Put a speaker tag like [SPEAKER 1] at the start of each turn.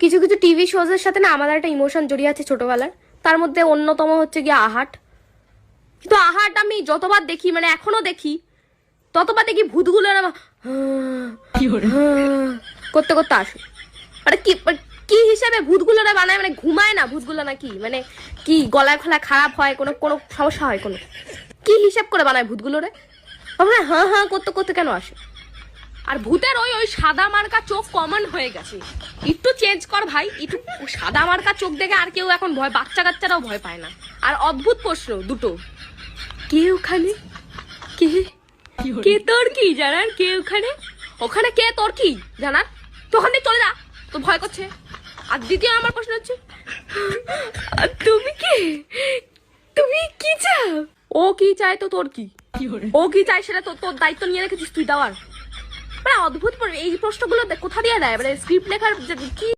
[SPEAKER 1] কিছু কিছু টিভি শোজের সাথে না আমাদের একটা ইমোশন জড়িয়ে আছে ছোটবেলার। তার মধ্যে অন্যতম হচ্ছে গিয়ে আহাট। কিন্তু আহাট আমি যতবার দেখি, মানে এখনো দেখি, ততবার দেখি ভূতগুলো না করতে করতে আসে। মানে কি হিসাবে ভূতগুলোরা বানায়, মানে ঘুমায় না ভূতগুলো নাকি, মানে কি গলায় খোলা খারাপ হয়, কোনো কোনো সমস্যা হয়, কোনো কি হিসাব করে বানায় ভূতগুলোরে? হ্যাঁ হ্যাঁ করতে করতে কেন আসে? আর ভূতের ওই ওই সাদা মার্কা চোখ কমন হয়ে গেছে, একটু চেঞ্জ কর ভাই। একটু সাদা মার্কা চোখ দেখে আর কেউ এখন ভয়, বাচ্চা কাচ্চারাও ভয় পায় না। আর অদ্ভুত প্রশ্ন দুটো, কে ওখানে, কে কে তোর কি জানার, কে ওখানে, ওখানে কে তোর কি জানার, তো ওখানে চলে যা, তো ভয় করছে। আর দ্বিতীয় আমার প্রশ্ন হচ্ছে, তুমি কে, তুমি কি চাও, ও কি চায় তো তোর কি, ও কি চায় সেটা তো তোর দায়িত্ব নিয়ে রেখেছিস তুই দেওয়ার। মানে অদ্ভুত এই প্রশ্নগুলো কোথা দিয়ে দেয়, মানে স্ক্রিপ্ট লেখার কি